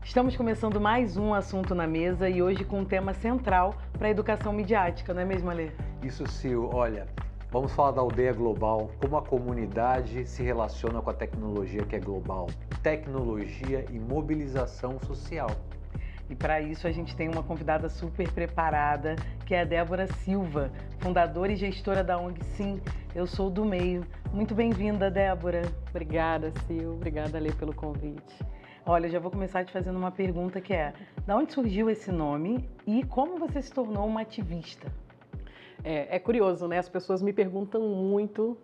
Estamos começando mais um assunto na mesa e hoje com um tema central para a educação midiática, não é mesmo, Alê? Isso, Sil. Olha, vamos falar da aldeia global, como a comunidade se relaciona com a tecnologia que é global, tecnologia e mobilização social. E para isso a gente tem uma convidada super preparada, que é a Débora Silva, fundadora e gestora da ONG Sim, Eu Sou do Meio. Muito bem-vinda, Débora. Obrigada, Sil. Obrigada, Alê, pelo convite. Olha, eu já vou começar te fazendo uma pergunta que é: de onde surgiu esse nome e como você se tornou uma ativista? É curioso, né? As pessoas me perguntam muito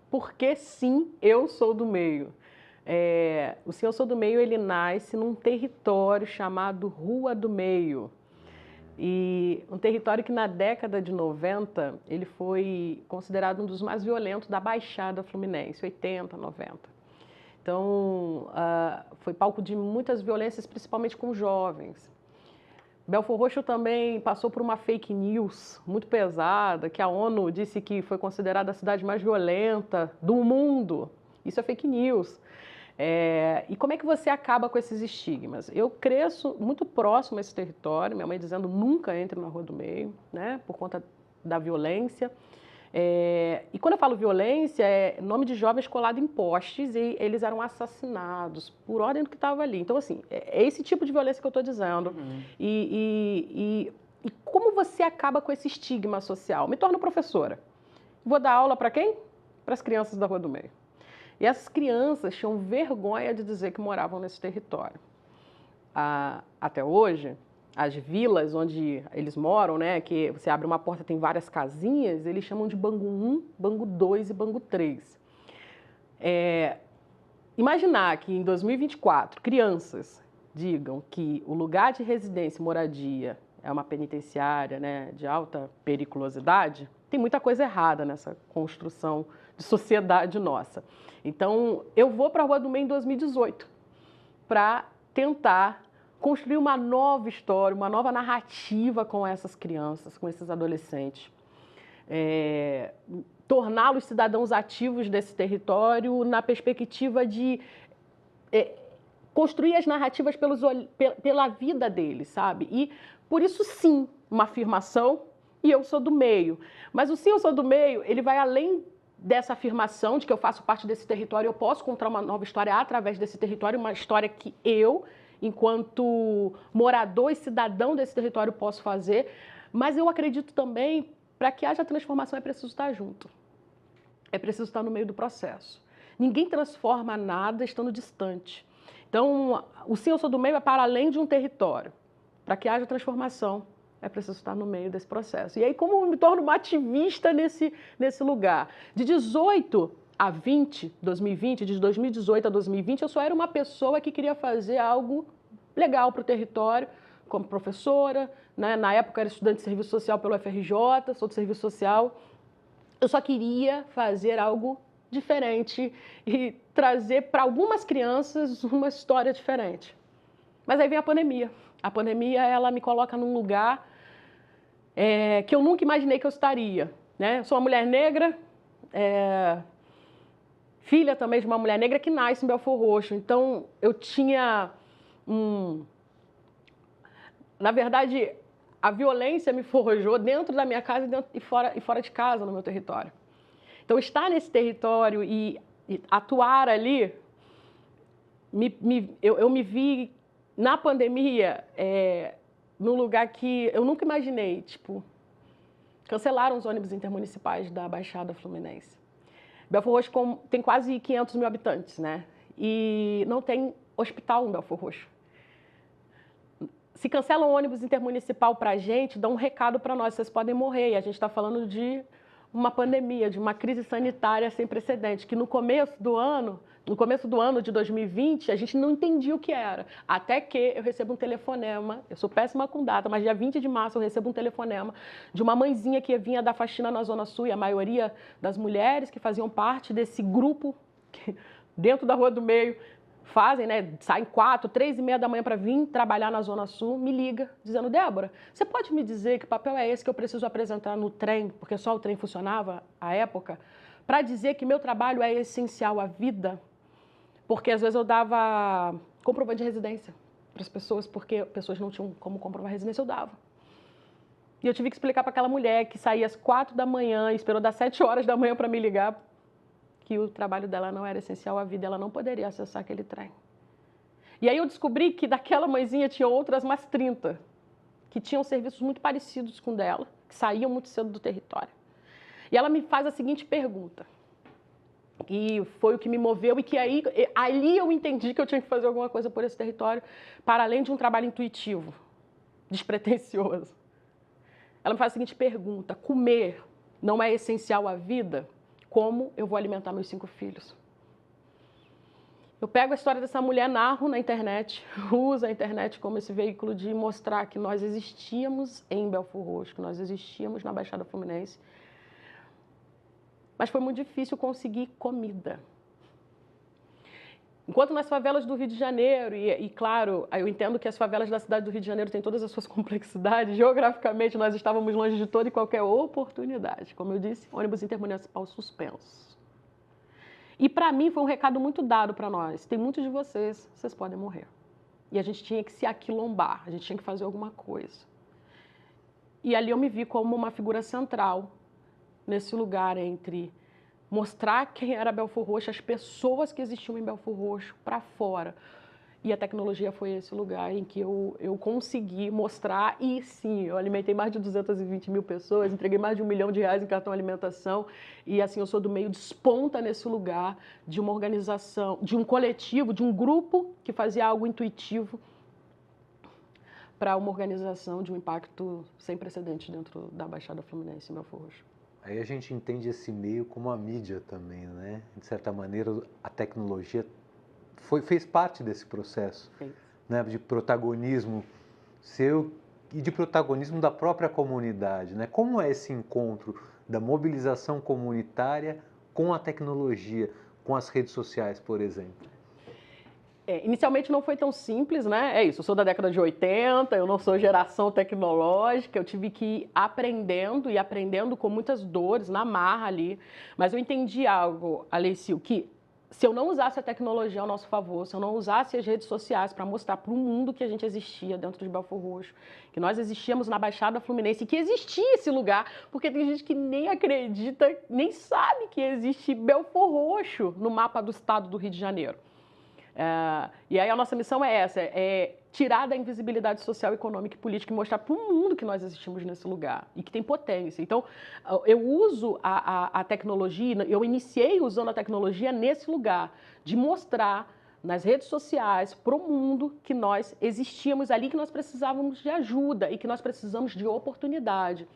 por que Sim, Eu Sou do Meio. O Sim, Eu Sou do Meio, ele nasce num território chamado Rua do Meio. E um território que na década de 90, ele foi considerado um dos mais violentos da Baixada Fluminense, 80, 90. Então, foi palco de muitas violências, principalmente com jovens. Belford Roxo também passou por uma fake news muito pesada, que a ONU disse que foi considerada a cidade mais violenta do mundo. Isso é fake news. E como é que você acaba com esses estigmas? Eu cresço muito próximo a esse território, minha mãe dizendo nunca entre na Rua do Meio, né, por conta da violência. E quando eu falo violência, é nome de jovens colado em postes e eles eram assassinados por ordem do que estava ali. Então, assim, é esse tipo de violência que eu estou dizendo. Uhum. E como você acaba com esse estigma social? Me torno professora. Vou dar aula para quem? Para as crianças da Rua do Meio. E essas crianças tinham vergonha de dizer que moravam nesse território. Até hoje, as vilas onde eles moram, né, que você abre uma porta, tem várias casinhas, eles chamam de Bangu 1, Bangu 2 e Bangu 3. Imaginar que em 2024 crianças digam que o lugar de residência e moradia é uma penitenciária, né, de alta periculosidade, tem muita coisa errada nessa construção de sociedade nossa. Então, eu vou para a Rua do Meio em 2018 para tentar construir uma nova história, uma nova narrativa com essas crianças, com esses adolescentes. Torná-los cidadãos ativos desse território na perspectiva de construir as narrativas pela vida deles, sabe? E, por isso, sim, uma afirmação, e eu sou do meio. Mas o sim, eu sou do meio, ele vai além dessa afirmação de que eu faço parte desse território, eu posso contar uma nova história através desse território, uma história que eu, enquanto morador e cidadão desse território, posso fazer. Mas eu acredito também, para que haja transformação, é preciso estar junto. É preciso estar no meio do processo. Ninguém transforma nada estando distante. Então, o sim, eu sou do meio é para além de um território. Para que haja transformação, é preciso estar no meio desse processo. E aí, como eu me torno uma ativista nesse lugar? De 18 a 20, 2020, de 2018 a 2020, eu só era uma pessoa que queria fazer algo legal para o território, como professora, né? Na época era estudante de serviço social pelo FRJ, sou de serviço social. Eu só queria fazer algo diferente e trazer para algumas crianças uma história diferente. Mas aí vem a pandemia. A pandemia, ela me coloca num lugar que eu nunca imaginei que eu estaria, né? Sou uma mulher negra, filha também de uma mulher negra que nasce em Belford Roxo. Então, eu tinha Na verdade, a violência me forjou dentro da minha casa e fora de casa, no meu território. Então, estar nesse território e atuar ali, eu me vi na pandemia num lugar que eu nunca imaginei, tipo, cancelaram os ônibus intermunicipais da Baixada Fluminense. Belford Roxo tem quase 500 mil habitantes, né? E não tem hospital em Belford Roxo. Se cancela um ônibus intermunicipal para a gente, dá um recado para nós, vocês podem morrer. E a gente está falando de uma pandemia, de uma crise sanitária sem precedentes, que no começo do ano de 2020, a gente não entendia o que era. Até que eu recebo um telefonema, eu sou péssima com data, mas dia 20 de março eu recebo um telefonema de uma mãezinha que vinha da faxina na Zona Sul, e a maioria das mulheres que faziam parte desse grupo, que, dentro da Rua do Meio, fazem, né? Saem 4, 3 e meia da manhã para vir trabalhar na Zona Sul, me liga, dizendo: Débora, você pode me dizer que papel é esse que eu preciso apresentar no trem, porque só o trem funcionava à época, para dizer que meu trabalho é essencial à vida? Porque às vezes eu dava comprovante de residência. para as pessoas, porque pessoas não tinham como comprovar residência, eu dava. E eu tive que explicar para aquela mulher que saía às 4 da manhã, esperou das 7 horas da manhã para me ligar, que o trabalho dela não era essencial à vida, ela não poderia acessar aquele trem. E aí eu descobri que daquela mãezinha tinha outras mais 30, que tinham serviços muito parecidos com o dela, que saíam muito cedo do território. E ela me faz a seguinte pergunta, e foi o que me moveu, e que ali eu entendi que eu tinha que fazer alguma coisa por esse território, para além de um trabalho intuitivo, despretensioso. Ela me faz a seguinte pergunta: comer não é essencial à vida? Como eu vou alimentar meus 5 filhos? Eu pego a história dessa mulher, narro na internet, uso a internet como esse veículo de mostrar que nós existíamos em Belfor Roxo, que nós existíamos na Baixada Fluminense. Mas foi muito difícil conseguir comida. Enquanto nas favelas do Rio de Janeiro, e claro, eu entendo que as favelas da cidade do Rio de Janeiro têm todas as suas complexidades, geograficamente nós estávamos longe de toda e qualquer oportunidade. Como eu disse, ônibus intermunicipal suspenso. E para mim foi um recado muito dado para nós. Tem muitos de vocês, vocês podem morrer. E a gente tinha que se aquilombar, a gente tinha que fazer alguma coisa. E ali eu me vi como uma figura central nesse lugar entre mostrar quem era Belfor Roxo, as pessoas que existiam em Belfor Roxo para fora. E a tecnologia foi esse lugar em que eu consegui mostrar, e sim, eu alimentei mais de 220 mil pessoas, entreguei mais de R$1 milhão em cartão alimentação, e assim, eu sou do meio, desponta nesse lugar de uma organização, de um coletivo, de um grupo que fazia algo intuitivo para uma organização de um impacto sem precedentes dentro da Baixada Fluminense em Belfor Roxo. Aí a gente entende esse meio como a mídia também, né? De certa maneira, a tecnologia fez parte desse processo, né? De protagonismo seu e de protagonismo da própria comunidade, né? Como é esse encontro da mobilização comunitária com a tecnologia, com as redes sociais, por exemplo? Inicialmente não foi tão simples, né? É isso, eu sou da década de 80, eu não sou geração tecnológica, eu tive que ir aprendendo e aprendendo com muitas dores, na marra ali. Mas eu entendi algo, Aleicio, que se eu não usasse a tecnologia ao nosso favor, se eu não usasse as redes sociais para mostrar para o mundo que a gente existia dentro de Belfor Roxo, que nós existíamos na Baixada Fluminense e que existia esse lugar, porque tem gente que nem acredita, nem sabe que existe Belfor Roxo no mapa do estado do Rio de Janeiro. E aí a nossa missão é essa, é tirar da invisibilidade social, econômica e política e mostrar para o mundo que nós existimos nesse lugar e que tem potência. Então, eu uso a tecnologia, eu iniciei usando a tecnologia nesse lugar, de mostrar nas redes sociais para o mundo que nós existíamos ali, que nós precisávamos de ajuda e que nós precisamos de oportunidade.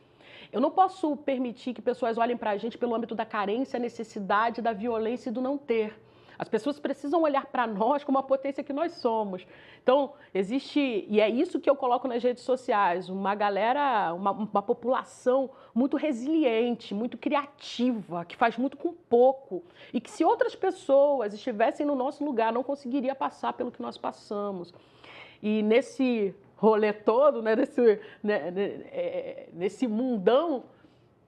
Eu não posso permitir que pessoas olhem para a gente pelo âmbito da carência, necessidade, da violência e do não ter. As pessoas precisam olhar para nós como a potência que nós somos. Então, existe, e é isso que eu coloco nas redes sociais, uma galera, uma população muito resiliente, muito criativa, que faz muito com pouco. E que se outras pessoas estivessem no nosso lugar, não conseguiria passar pelo que nós passamos. E nesse rolê todo, né, nesse mundão,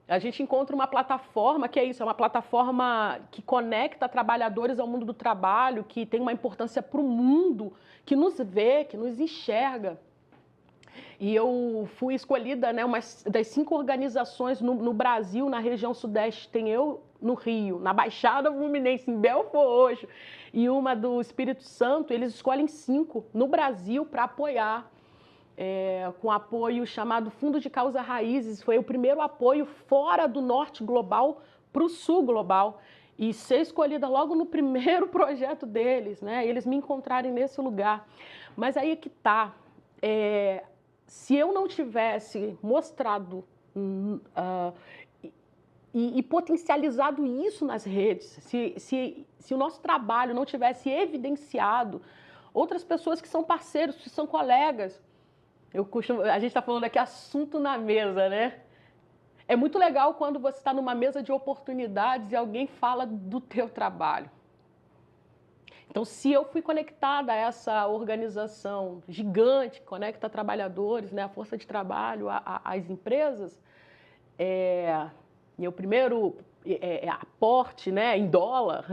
a gente encontra uma plataforma que é isso, é uma plataforma que conecta trabalhadores ao mundo do trabalho, que tem uma importância para o mundo, que nos vê, que nos enxerga. E eu fui escolhida, né, uma das 5 organizações no Brasil, na região sudeste, tem eu no Rio, na Baixada Fluminense, em Belfor Roxo, e uma do Espírito Santo, eles escolhem 5 no Brasil para apoiar. Com apoio chamado Fundo de Causa Raízes, foi o primeiro apoio fora do norte global para o sul global, e ser escolhida logo no primeiro projeto deles, né? Eles me encontrarem nesse lugar. Mas aí é que está, se eu não tivesse mostrado e potencializado isso nas redes, se o nosso trabalho não tivesse evidenciado outras pessoas que são parceiros, que são colegas, a gente está falando aqui assunto na mesa, né? É muito legal quando você está numa mesa de oportunidades e alguém fala do teu trabalho. Então, se eu fui conectada a essa organização gigante, que conecta trabalhadores, né, a força de trabalho, às empresas, meu primeiro aporte, né, em dólar,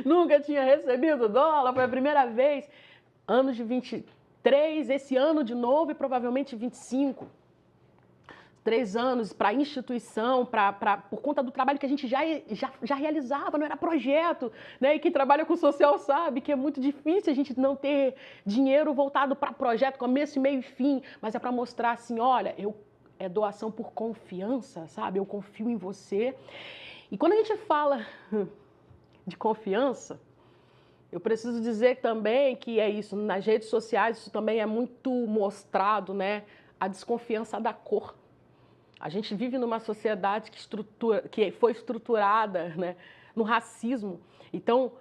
nunca tinha recebido dólar, foi a primeira vez. anos de 23, esse ano de novo e provavelmente 25. 3 anos para a instituição, por conta do trabalho que a gente já realizava, não era projeto, né? E quem trabalha com social sabe que é muito difícil a gente não ter dinheiro voltado para projeto, começo, meio e fim, mas é para mostrar assim, olha, é doação por confiança, sabe? Eu confio em você. E quando a gente fala de confiança, eu preciso dizer também que é isso, nas redes sociais isso também é muito mostrado, né? A desconfiança da cor. A gente vive numa sociedade que foi estruturada, né, no racismo. Então,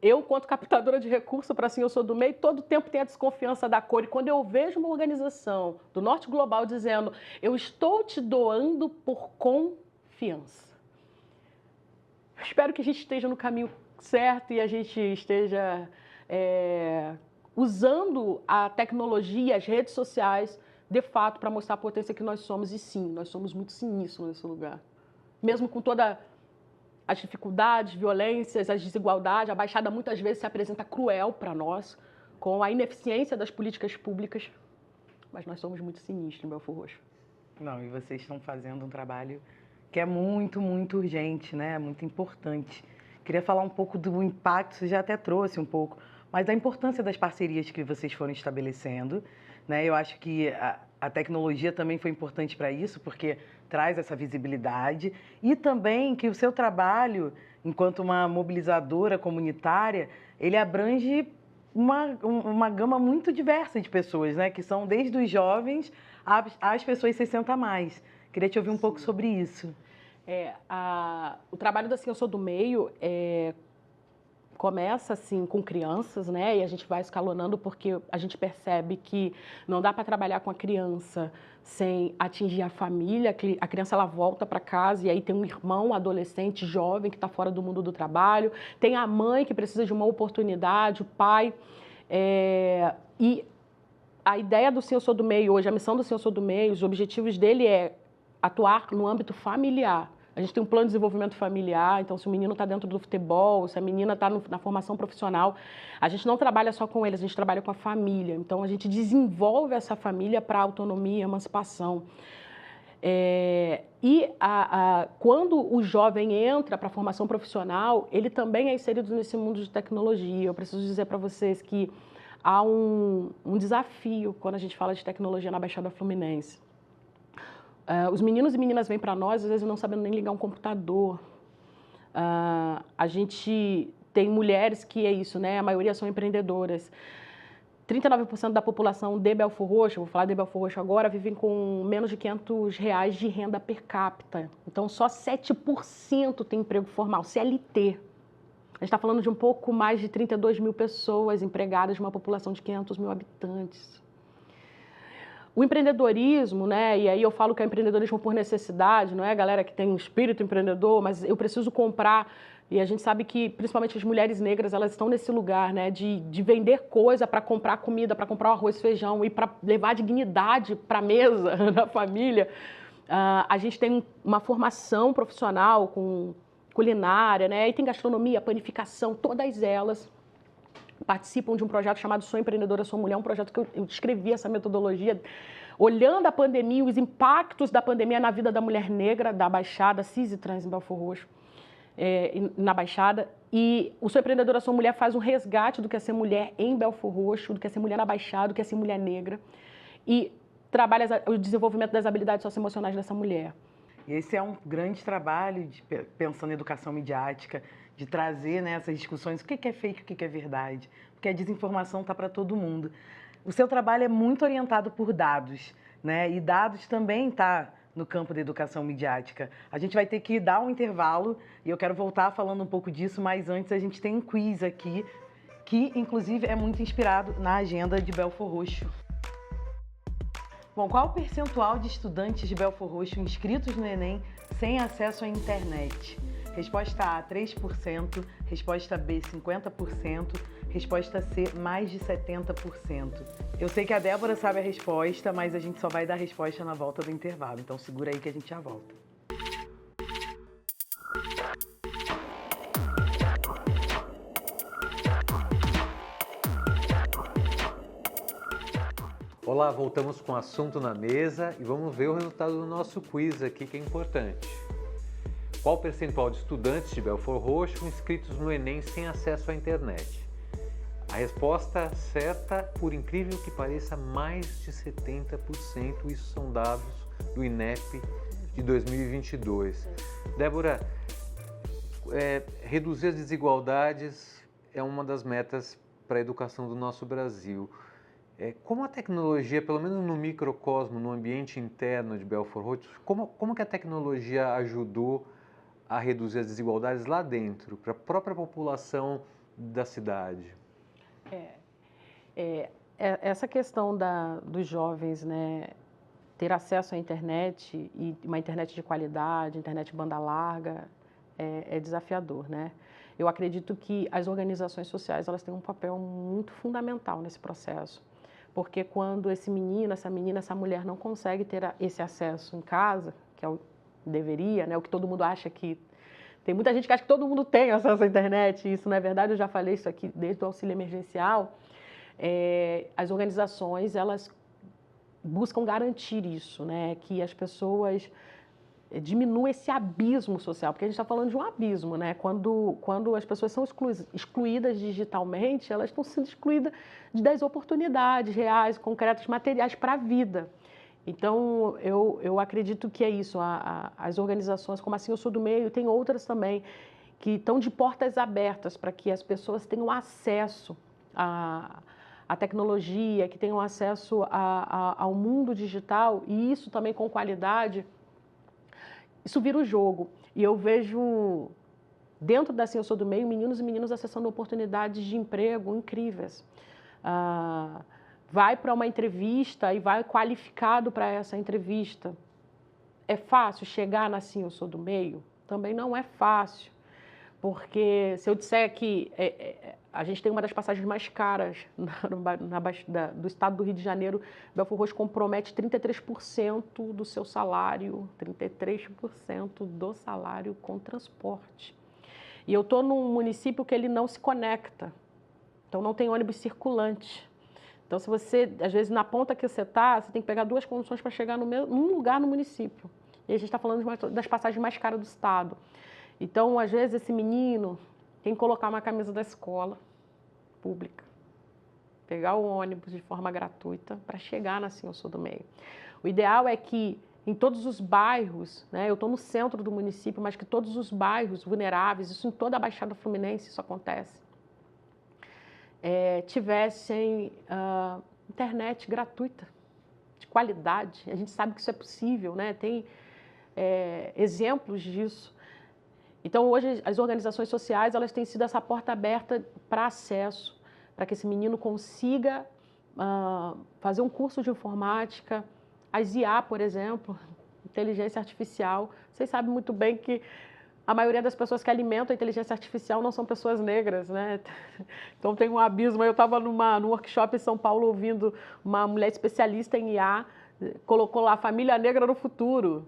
eu, quanto captadora de recursos para Sim, Eu Sou do Meio, todo tempo tem a desconfiança da cor. E quando eu vejo uma organização do Norte Global dizendo eu estou te doando por confiança, espero que a gente esteja no caminho certo e a gente esteja usando a tecnologia, as redes sociais, de fato, para mostrar a potência que nós somos. E sim, nós somos muito sinistros nesse lugar. Mesmo com todas as dificuldades, violências, as desigualdades, a Baixada muitas vezes se apresenta cruel para nós, com a ineficiência das políticas públicas, mas nós somos muito sinistros em Belford Roxo. Não, e vocês estão fazendo um trabalho que é muito, muito urgente, né? Muito importante. Queria falar um pouco do impacto, você já até trouxe um pouco, mas da importância das parcerias que vocês foram estabelecendo, né? Eu acho que a tecnologia também foi importante para isso, porque traz essa visibilidade e também que o seu trabalho, enquanto uma mobilizadora comunitária, ele abrange uma gama muito diversa de pessoas, né? Que são desde os jovens às pessoas 60 a mais. Queria te ouvir um pouco sobre isso. O trabalho da Sim, Eu Sou do Meio começa assim com crianças, né? E a gente vai escalonando porque a gente percebe que não dá para trabalhar com a criança sem atingir a família. A criança ela volta para casa e aí tem um irmão adolescente jovem que está fora do mundo do trabalho, tem a mãe que precisa de uma oportunidade, o pai. E a ideia do Sim, Eu Sou do Meio hoje, a missão do Sim, Eu Sou do Meio, os objetivos dele é atuar no âmbito familiar. A gente tem um plano de desenvolvimento familiar, então se o menino está dentro do futebol, se a menina está na formação profissional, a gente não trabalha só com eles, a gente trabalha com a família. Então a gente desenvolve essa família para autonomia e emancipação. Quando o jovem entra para a formação profissional, ele também é inserido nesse mundo de tecnologia. Eu preciso dizer para vocês que há um desafio quando a gente fala de tecnologia na Baixada Fluminense. Os meninos e meninas vêm para nós, às vezes não sabendo nem ligar um computador. A gente tem mulheres que é isso, né? A maioria são empreendedoras. 39% da população de Belford Roxo, vou falar de Belford Roxo agora, vivem com menos de R$500 de renda per capita. Então, só 7% tem emprego formal, CLT. A gente está falando de um pouco mais de 32 mil pessoas empregadas de uma população de 500 mil habitantes. O empreendedorismo, né? E aí eu falo que é empreendedorismo por necessidade, não é a galera que tem um espírito empreendedor, mas eu preciso comprar. E a gente sabe que, principalmente as mulheres negras, elas estão nesse lugar, né? De vender coisa para comprar comida, para comprar o arroz e feijão e para levar dignidade para a mesa da família. A gente tem uma formação profissional com culinária, né? E tem gastronomia, panificação, todas elas participam de um projeto chamado Sou Empreendedora, Sou Mulher, um projeto que eu escrevi essa metodologia, olhando a pandemia, os impactos da pandemia na vida da mulher negra, da Baixada, cis e trans em Belford Roxo, na Baixada. E o Sou Empreendedora, Sou Mulher faz um resgate do que é ser mulher em Belford Roxo, do que é ser mulher na Baixada, do que é ser mulher negra, e trabalha o desenvolvimento das habilidades socioemocionais dessa mulher. E esse é um grande trabalho, pensando em educação midiática, de trazer, né, essas discussões, o que é fake, o que é verdade, porque a desinformação está para todo mundo. O seu trabalho é muito orientado por dados, né, e dados também está no campo da educação midiática. A gente vai ter que dar um intervalo e eu quero voltar falando um pouco disso, mas antes a gente tem um quiz aqui, que inclusive é muito inspirado na agenda de Belford Roxo. Bom, qual o percentual de estudantes de Belford Roxo inscritos no Enem sem acesso à internet? Resposta A, 3%, resposta B, 50%, resposta C, mais de 70%. Eu sei que a Débora sabe a resposta, mas a gente só vai dar a resposta na volta do intervalo, então segura aí que a gente já volta. Olá, voltamos com o assunto na mesa e vamos ver o resultado do nosso quiz aqui, que é importante. Qual o percentual de estudantes de Belford Roxo inscritos no Enem sem acesso à internet? A resposta certa, por incrível que pareça, mais de 70%. Isso são dados do INEP de 2022. Débora, reduzir as desigualdades é uma das metas para a educação do nosso Brasil. Como a tecnologia, pelo menos no microcosmo, no ambiente interno de Belford Roxo, como que a tecnologia ajudou a reduzir as desigualdades lá dentro, para a própria população da cidade? Essa questão dos jovens, né, ter acesso à internet, e uma internet de qualidade, internet banda larga, é desafiador, né? Eu acredito que as organizações sociais, elas têm um papel muito fundamental nesse processo, porque quando esse menino, essa menina, essa mulher não consegue ter esse acesso em casa, que é o deveria, né, o que todo mundo acha que... Tem muita gente que acha que todo mundo tem acesso à internet, e isso não é verdade, eu já falei isso aqui desde o auxílio emergencial. As organizações, elas buscam garantir isso, né, que as pessoas diminuam esse abismo social, porque a gente está falando de um abismo, né? Quando as pessoas são excluídas digitalmente, elas estão sendo excluídas das oportunidades reais, concretas, materiais para a vida. Então, eu acredito que é isso. As organizações, como assim Eu Sou do Meio, tem outras também, que estão de portas abertas para que as pessoas tenham acesso à tecnologia, que tenham acesso ao mundo digital, e isso também com qualidade. Isso vira o jogo. E eu vejo, dentro da Assim Eu Sou do Meio, meninos e meninas acessando oportunidades de emprego incríveis. Vai para uma entrevista e vai qualificado para essa entrevista. É fácil chegar na Assim Eu Sou do Meio? Também não é fácil, porque se eu disser que a gente tem uma das passagens mais caras do estado do Rio de Janeiro, Belford Roxo compromete 33% do seu salário, 33% do salário com transporte. E eu estou num município que ele não se conecta, então não tem ônibus circulante. Então, se você, às vezes, na ponta que você está, você tem que pegar 2 conduções para chegar num lugar no município. E a gente está falando das passagens mais caras do estado. Então, às vezes, esse menino tem que colocar uma camisa da escola pública, pegar o ônibus de forma gratuita para chegar na Assim Eu Sou do Meio. O ideal é que em todos os bairros, né, eu estou no centro do município, mas que todos os bairros vulneráveis, isso em toda a Baixada Fluminense isso acontece, tivessem internet gratuita, de qualidade. A gente sabe que isso é possível, né? Tem exemplos disso. Então, hoje, as organizações sociais, elas têm sido essa porta aberta para acesso, para que esse menino consiga fazer um curso de informática. As IA, por exemplo, inteligência artificial. Vocês sabem muito bem que a maioria das pessoas que alimentam a inteligência artificial não são pessoas negras, né? Então, tem um abismo. Eu estava num workshop em São Paulo ouvindo uma mulher especialista em IA, colocou lá família negra no futuro,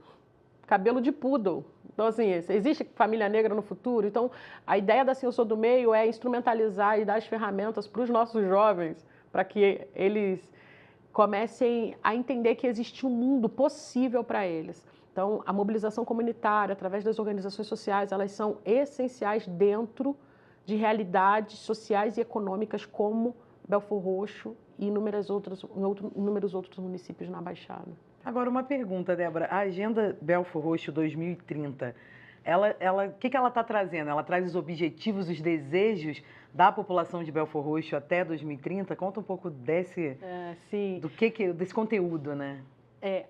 cabelo de poodle. Então, assim, existe família negra no futuro? Então, a ideia da Assim Eu Sou do Meio é instrumentalizar e dar as ferramentas para os nossos jovens, para que eles comecem a entender que existe um mundo possível para eles. Então, a mobilização comunitária, através das organizações sociais, elas são essenciais dentro de realidades sociais e econômicas como Belford Roxo e inúmeros outros municípios na Baixada. Agora, uma pergunta, Débora. A Agenda Belford Roxo 2030, o que ela está trazendo? Ela traz os objetivos, os desejos da população de Belford Roxo até 2030? Conta um pouco desse conteúdo, né?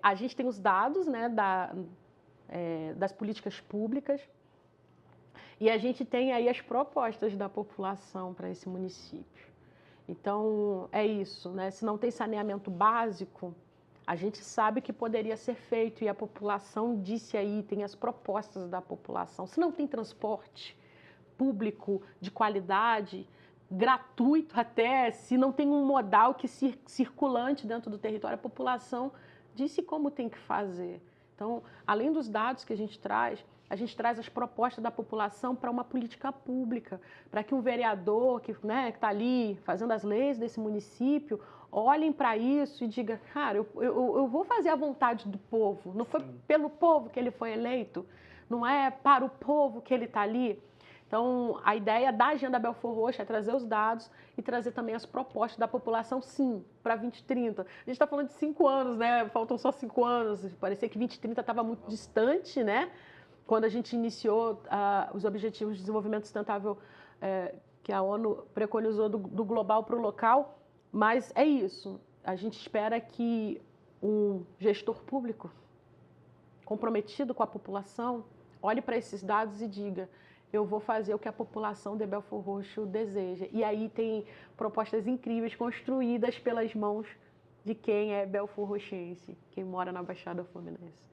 A gente tem os dados, né, das políticas públicas, e a gente tem aí as propostas da população para esse município. Então, é isso, né? Se não tem saneamento básico, a gente sabe que poderia ser feito, e a população disse aí, tem as propostas da população. Se não tem transporte público de qualidade, gratuito até, se não tem um modal que circulante dentro do território, a população disse como tem que fazer. Então, além dos dados que a gente traz, a gente traz as propostas da população para uma política pública, para que um vereador que está ali fazendo as leis desse município olhem para isso e digam, cara, eu vou fazer a vontade do povo, não foi pelo povo que ele foi eleito, não é para o povo que ele está ali. Então, a ideia da Agenda Belfor Roxo é trazer os dados e trazer também as propostas da população, sim, para 2030. A gente está falando de 5 anos, né? Faltam só 5 anos. Parecia que 2030 estava muito distante, né? Quando a gente iniciou os Objetivos de Desenvolvimento Sustentável que a ONU preconizou do global para o local. Mas é isso. A gente espera que um gestor público comprometido com a população olhe para esses dados e diga: eu vou fazer o que a população de Belfor Roxo deseja. E aí tem propostas incríveis construídas pelas mãos de quem é belforrochense, quem mora na Baixada Fluminense.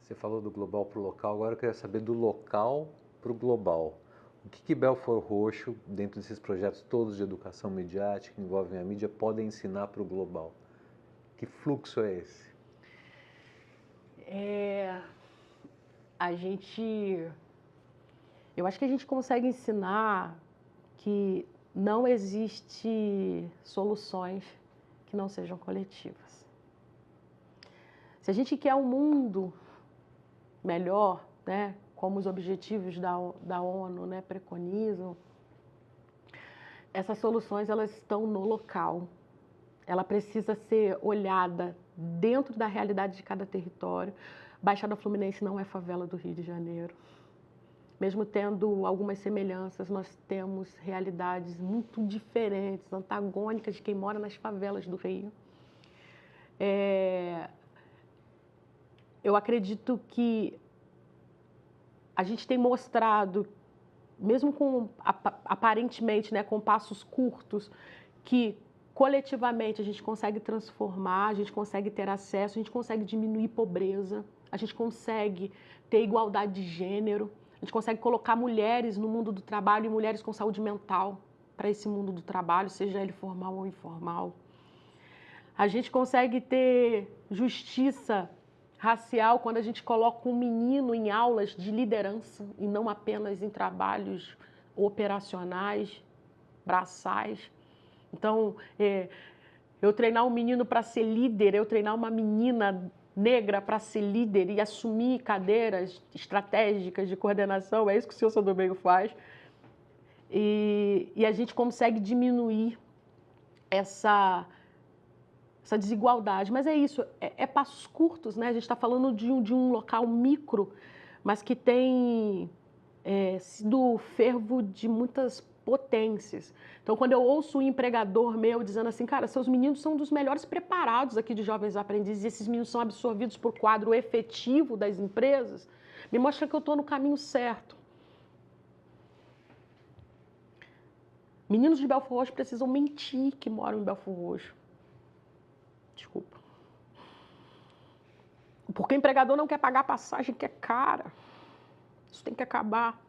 Você falou do global para o local, agora eu queria saber do local para o global. O que Belfor Roxo, dentro desses projetos todos de educação midiática, que envolvem a mídia, podem ensinar para o global? Que fluxo é esse? Eu acho que a gente consegue ensinar que não existe soluções que não sejam coletivas. Se a gente quer um mundo melhor, né, como os objetivos da ONU, né, preconizam, essas soluções elas estão no local. Ela precisa ser olhada dentro da realidade de cada território. Baixada Fluminense não é favela do Rio de Janeiro. Mesmo tendo algumas semelhanças, nós temos realidades muito diferentes, antagônicas de quem mora nas favelas do Rio. Eu acredito que a gente tem mostrado, mesmo com aparentemente, né, com passos curtos, que coletivamente a gente consegue transformar, a gente consegue ter acesso, a gente consegue diminuir pobreza, a gente consegue ter igualdade de gênero, a gente consegue colocar mulheres no mundo do trabalho e mulheres com saúde mental para esse mundo do trabalho, seja ele formal ou informal. A gente consegue ter justiça racial quando a gente coloca um menino em aulas de liderança e não apenas em trabalhos operacionais, braçais. Então, eu treinar um menino para ser líder, eu treinar uma menina negra para ser líder e assumir cadeiras estratégicas de coordenação, é isso que o senhor Sodomeio faz. E a gente consegue diminuir essa desigualdade. Mas é isso, é passos curtos, né? A gente está falando de um local micro, mas que tem sido fervo de muitas potências. Então, quando eu ouço um empregador meu dizendo assim, cara, seus meninos são dos melhores preparados aqui de jovens aprendizes e esses meninos são absorvidos por quadro efetivo das empresas, me mostra que eu estou no caminho certo. Meninos de Belfor Roxo precisam mentir que moram em Belfor Roxo. Desculpa. Porque o empregador não quer pagar a passagem que é cara. Isso tem que acabar.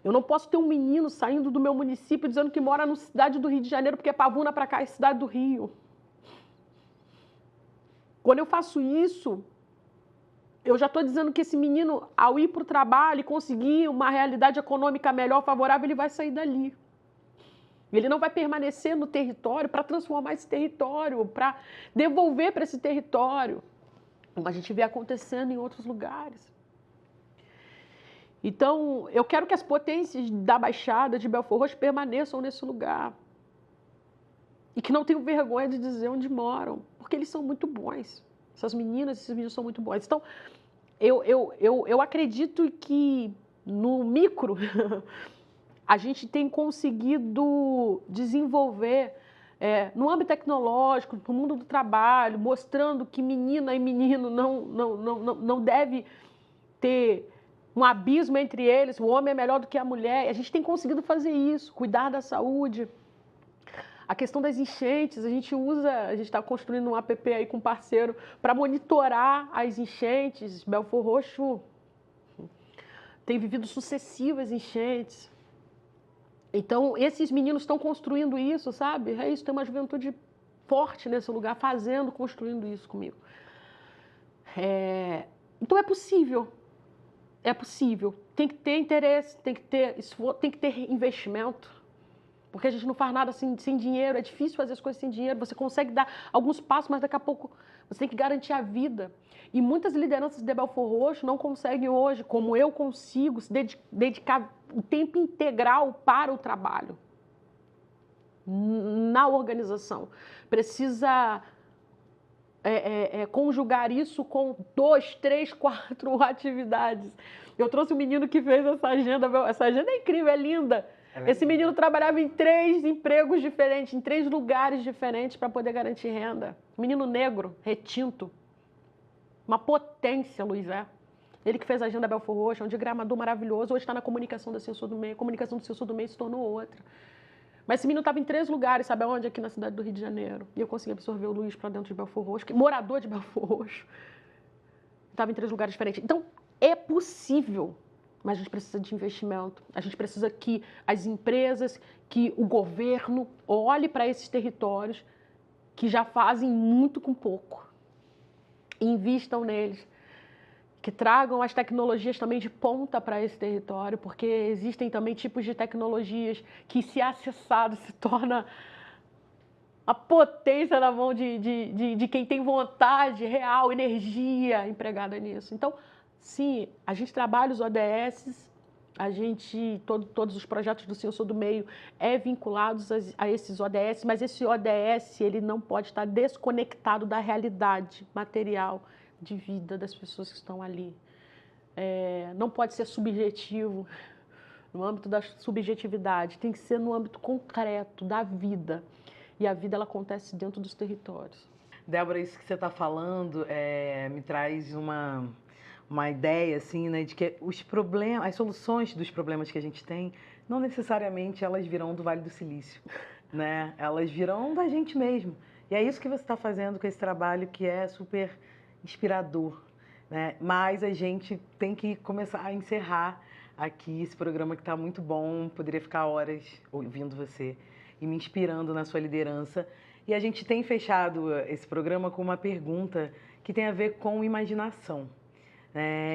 Eu não posso ter um menino saindo do meu município dizendo que mora na cidade do Rio de Janeiro porque Pavuna para cá é cidade do Rio. Quando eu faço isso, eu já estou dizendo que esse menino, ao ir para o trabalho e conseguir uma realidade econômica melhor, favorável, ele vai sair dali. Ele não vai permanecer no território para transformar esse território, para devolver para esse território, como a gente vê acontecendo em outros lugares. Então, eu quero que as potências da Baixada de Belfor Roxo permaneçam nesse lugar. E que não tenham vergonha de dizer onde moram, porque eles são muito bons. Essas meninas, esses meninos são muito bons. Então, eu acredito que no micro a gente tem conseguido desenvolver no âmbito tecnológico, no mundo do trabalho, mostrando que menina e menino não deve ter um abismo entre eles, o homem é melhor do que a mulher. A gente tem conseguido fazer isso, cuidar da saúde. A questão das enchentes, a gente está construindo um app aí com um parceiro para monitorar as enchentes. Belfor Roxo tem vivido sucessivas enchentes. Então, esses meninos estão construindo isso, sabe? É isso, tem uma juventude forte nesse lugar, construindo isso comigo. Então, é possível. é possível. Tem que ter interesse, tem que ter investimento. Porque a gente não faz nada sem dinheiro, é difícil fazer as coisas sem dinheiro. Você consegue dar alguns passos, mas daqui a pouco você tem que garantir a vida. E muitas lideranças de Belford Roxo não conseguem hoje, como eu consigo, se dedicar o tempo integral para o trabalho na organização. Precisa conjugar isso com 2, 3, 4 atividades. Eu trouxe um menino que fez essa agenda é incrível, é linda. Esse menino trabalhava em 3 empregos diferentes, em 3 lugares diferentes para poder garantir renda. Menino negro, retinto. Uma potência, Luiz é. Ele que fez a agenda Belford Roxo, é um diagramador maravilhoso. Hoje está na comunicação da Ciência do Meio. A comunicação do Ciência do Meio se tornou outra. Mas esse menino estava em 3 lugares, sabe aonde? Aqui na cidade do Rio de Janeiro. E eu consegui absorver o Luiz para dentro de Belford Roxo, que é morador de Belford Roxo. Estava em 3 lugares diferentes. Então, é possível. Mas a gente precisa de investimento, a gente precisa que as empresas, que o governo olhe para esses territórios que já fazem muito com pouco, invistam neles, que tragam as tecnologias também de ponta para esse território, porque existem também tipos de tecnologias que, se acessado, se torna a potência na mão de quem tem vontade real, energia empregada nisso. Então, sim, a gente trabalha os ODS, todos os projetos do Sim, Eu Sou do Meio vinculados a esses ODS, mas esse ODS ele não pode estar desconectado da realidade material de vida das pessoas que estão ali. Não pode ser subjetivo, no âmbito da subjetividade, tem que ser no âmbito concreto da vida. E a vida ela acontece dentro dos territórios. Débora, isso que você está falando me traz uma ideia, assim, né, de que as soluções dos problemas que a gente tem, não necessariamente elas virão do Vale do Silício, né? Elas virão da gente mesmo. E é isso que você está fazendo com esse trabalho que é super inspirador, né? Mas a gente tem que começar a encerrar aqui esse programa que está muito bom, poderia ficar horas ouvindo você e me inspirando na sua liderança. E a gente tem fechado esse programa com uma pergunta que tem a ver com imaginação.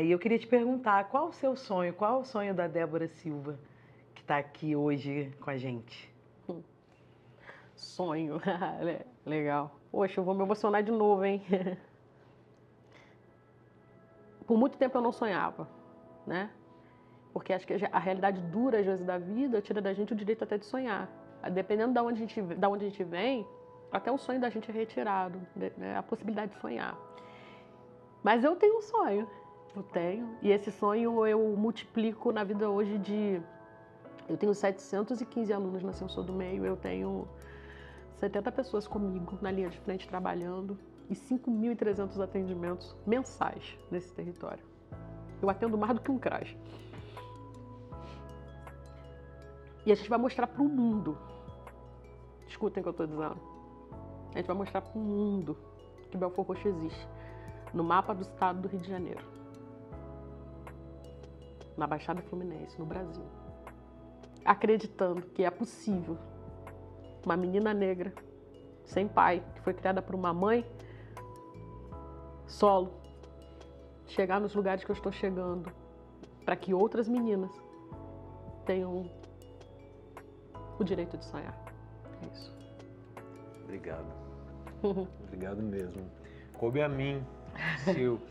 E eu queria te perguntar, qual o seu sonho, qual o sonho da Débora Silva, que está aqui hoje com a gente? Sonho, legal. Poxa, eu vou me emocionar de novo, hein? Por muito tempo eu não sonhava, né? Porque acho que a realidade dura, às vezes, da vida tira da gente o direito até de sonhar. Dependendo de onde a gente vem, até o sonho da gente é retirado, né? A possibilidade de sonhar. Mas eu tenho um sonho. Eu tenho, e esse sonho eu multiplico na vida hoje eu tenho 715 alunos na Ciência do Meio, eu tenho 70 pessoas comigo na linha de frente trabalhando e 5.300 atendimentos mensais nesse território. Eu atendo mais do que um CRAS. E a gente vai mostrar para o mundo, escutem o que eu estou dizendo, a gente vai mostrar para o mundo que Belford Roxo existe, no mapa do estado do Rio de Janeiro, na Baixada Fluminense, no Brasil, acreditando que é possível uma menina negra, sem pai, que foi criada por uma mãe solo, chegar nos lugares que eu estou chegando, para que outras meninas tenham o direito de sonhar. É isso. Obrigado. Obrigado mesmo. Coube a mim, Sil,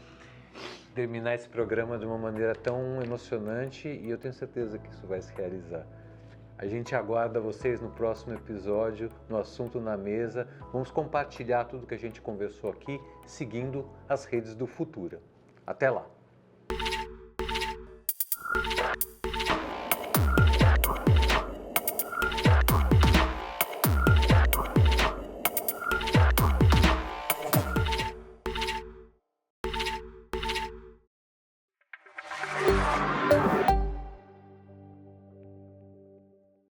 terminar esse programa de uma maneira tão emocionante e eu tenho certeza que isso vai se realizar. A gente aguarda vocês no próximo episódio, no Assunto na Mesa. Vamos compartilhar tudo que a gente conversou aqui, seguindo as redes do Futura. Até lá!